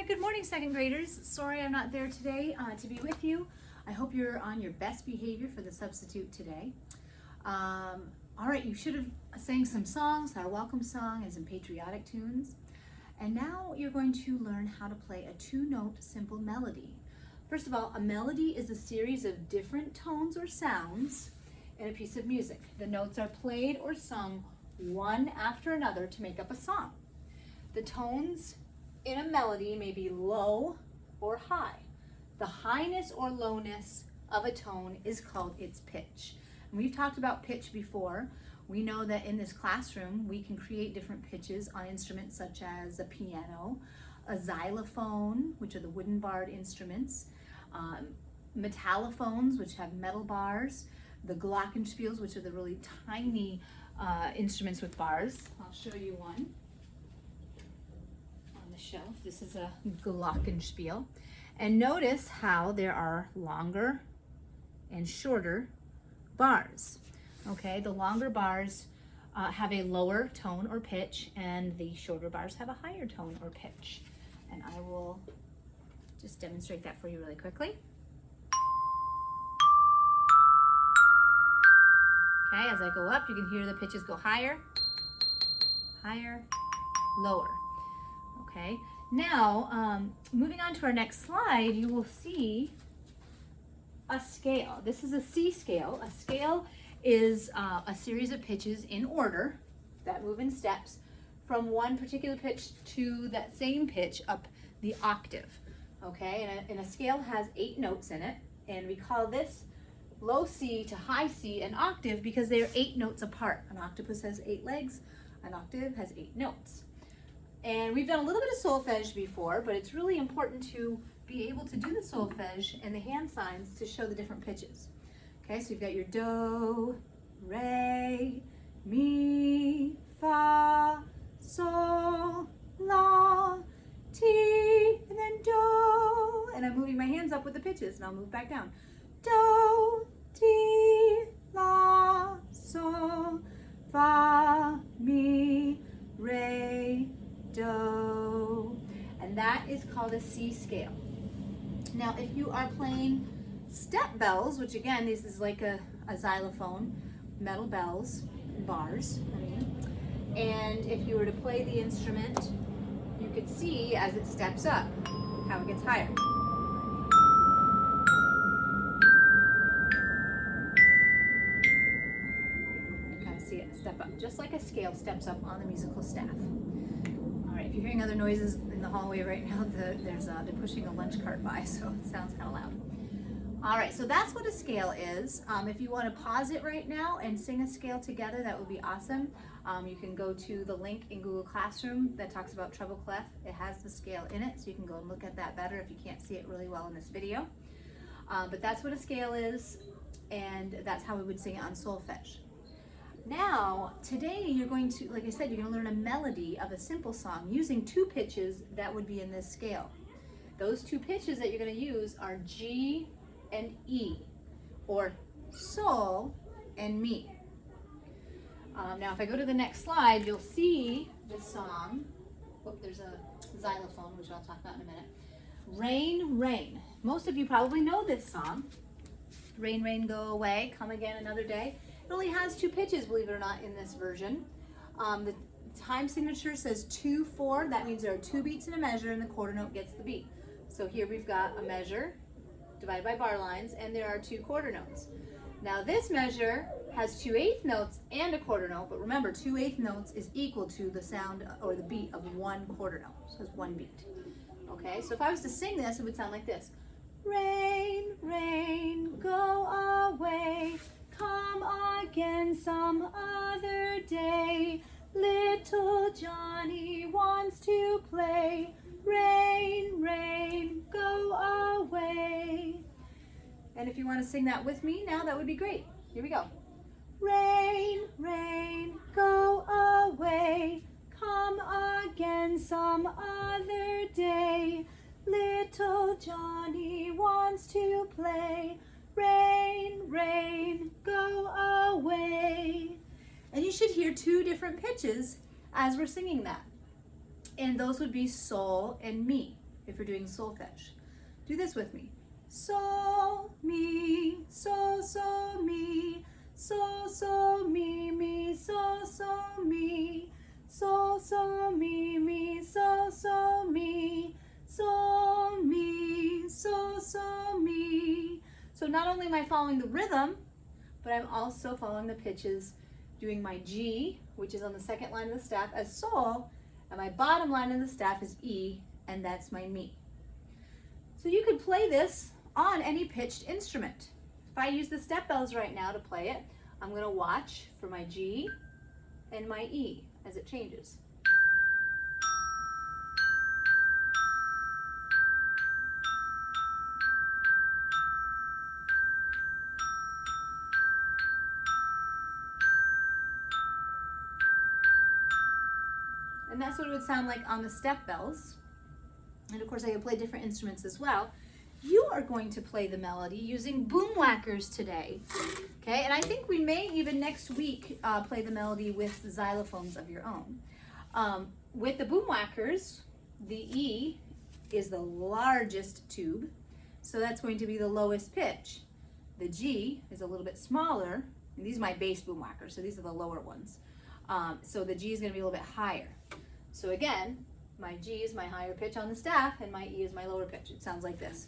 good morning, second graders. Sorry I'm not there today to be with you. I hope you're on your best behavior for the substitute today. All right, you should have sang some songs, our welcome song and some patriotic tunes. And now you're going to learn how to play a two-note simple melody. First of all, a melody is a series of different tones or sounds in a piece of music. The notes are played or sung one after another to make up a song. The tones in a melody may be low or high. The highness or lowness of a tone is called its pitch. And we've talked about pitch before. We know that in this classroom we can create different pitches on instruments such as a piano, a xylophone, which are the wooden barred instruments, metallophones, which have metal bars, the glockenspiels, which are the really tiny instruments with bars. I'll show you one on the shelf. This is a glockenspiel. And notice how there are longer and shorter bars. Okay, the longer bars have a lower tone or pitch, and the shorter bars have a higher tone or pitch. And I will just demonstrate that for you really quickly. Okay, as I go up, you can hear the pitches go higher, higher, lower. Okay, now moving on to our next slide, you will see a scale. This is a C scale. A scale is a series of pitches in order that move in steps from one particular pitch to that same pitch up the octave. Okay, and a scale has 8 notes in it, and we call this low C to high C an octave because they are 8 notes apart. An octopus has 8 legs, an octave has 8 notes. And we've done a little bit of solfege before, but it's really important to be able to do the solfege and the hand signs to show the different pitches. Okay, so you've got your do, re, mi, fa, sol, la, ti, and then do. And I'm moving my hands up with the pitches, and I'll move back down. Do, ti, la, sol, fa, mi, re, do. And that is called a C scale. Now, if you are playing step bells, which again, this is like a xylophone, metal bells, bars, and if you were to play the instrument, you could see as it steps up how it gets higher. You kind of see it step up, just like a scale steps up on the musical staff. All right, if you're hearing other noises in the hallway right now, they're pushing a lunch cart by, so it sounds kind of loud. All right, so that's what a scale is. If you want to pause it right now and sing a scale together, that would be awesome. You can go to the link in Google Classroom that talks about treble clef. It has the scale in it, so you can go and look at that better if you can't see it really well in this video. But that's what a scale is, and that's how we would sing it on solfege. Now, today you're going to, like I said, you're going to learn a melody of a simple song using 2 pitches that would be in this scale. Those 2 pitches that you're going to use are G and E, or sol and mi. Now, if I go to the next slide, you'll see the song. Oh, there's a xylophone, which I'll talk about in a minute. Rain, rain. Most of you probably know this song. Rain, rain, go away, come again another day. It only has 2 pitches, believe it or not, in this version. The time signature says 2/4. That means there are 2 beats in a measure, and the quarter note gets the beat. So here we've got a measure divided by bar lines, and there are 2 quarter notes. Now this measure has 2 eighth notes and a quarter note, but remember 2 eighth notes is equal to the sound or the beat of 1 quarter note, so it's 1 beat. Okay, so if I was to sing this, it would sound like this. Rain, rain, go away, come again some other day. Little Johnny wants to play. Rain, rain, go away. And if you want to sing that with me now, that would be great. Here we go. Rain, rain, go away. Come again some other day. Little Johnny wants to play. Rain, rain, go away. And you should hear 2 different pitches as we're singing that. And those would be sol and mi. if we're doing solfege. Do this with me. Sol, mi, sol, sol, mi, sol, sol, mi, sol, sol, mi, sol, sol, mi, sol, sol, mi, sol, mi, sol, sol, mi. So not only am I following the rhythm, but I'm also following the pitches, doing my G, which is on the second line of the staff, as sol, and my bottom line of the staff is E, and that's my mi. So you could play this on any pitched instrument. If I use the step bells right now to play it, I'm going to watch for my G and my E as it changes. And that's what it would sound like on the step bells. And of course I can play different instruments as well. You are going to play the melody using boom whackers today. Okay, and I think we may even next week play the melody with xylophones of your own. With the boom whackers, the E is the largest tube, so that's going to be the lowest pitch. The G is a little bit smaller, and these are my bass boom whackers, so these are the lower ones. So the G is going to be a little bit higher. So again, my G is my higher pitch on the staff, and my E is my lower pitch. It sounds like this.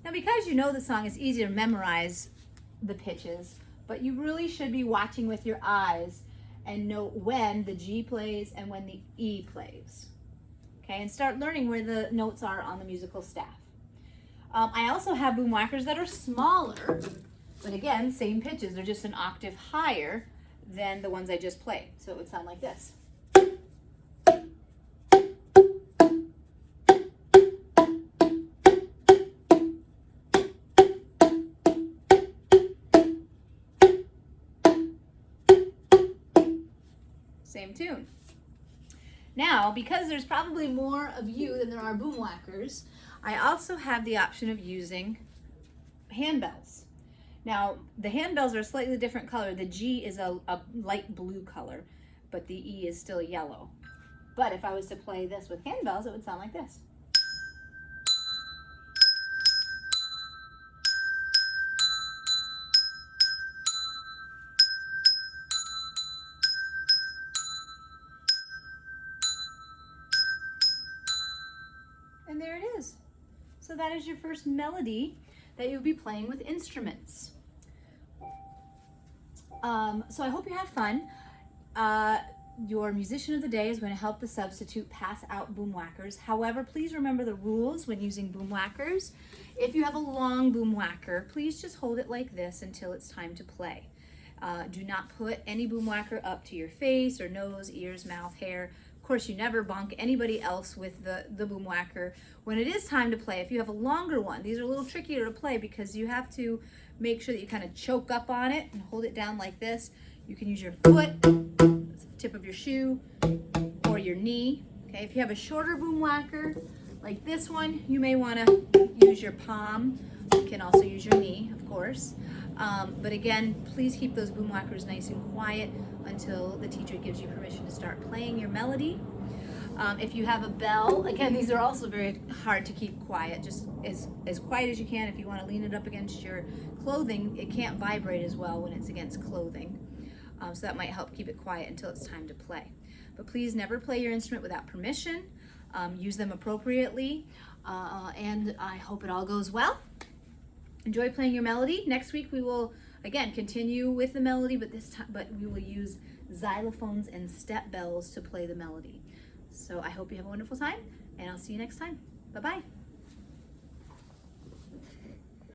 Now, because you know the song, it's easy to memorize the pitches, but you really should be watching with your eyes and know when the G plays and when the E plays. Okay, and start learning where the notes are on the musical staff. I also have boom whackers that are smaller, but again, same pitches. They're just an octave higher than the ones I just played. So it would sound like this. Same tune. Now, because there's probably more of you than there are boom whackers, I also have the option of using handbells. Now, the handbells are a slightly different color. The G is a light blue color, but the E is still yellow. But if I was to play this with handbells, it would sound like this. And there it is. So that is your first melody that you'll be playing with instruments. So I hope you have fun. Your musician of the day is going to help the substitute pass out boom whackers. However, please remember the rules when using boom whackers. If you have a long boom whacker, please just hold it like this until it's time to play. Do not put any boom whacker up to your face or nose, ears, mouth, hair. Of course, you never bonk anybody else with the boom whacker. When it is time to play, if you have a longer one, these are a little trickier to play because you have to make sure that you kind of choke up on it and hold it down like this. You can use your foot, tip of your shoe, or your knee. Okay, if you have a shorter boom whacker like this one, you may want to use your palm. You can also use your knee, of course. But again, please keep those boom whackers nice and quiet until the teacher gives you permission to start playing your melody. If you have a bell, again, these are also very hard to keep quiet, just as quiet as you can. If you want to lean it up against your clothing, it can't vibrate as well when it's against clothing. So that might help keep it quiet until it's time to play. But please never play your instrument without permission. Use them appropriately, and I hope it all goes well. Enjoy playing your melody. Next week we will again continue with the melody, but this time we will use xylophones and step bells to play the melody. So I hope you have a wonderful time, and I'll see you next time. Bye-bye.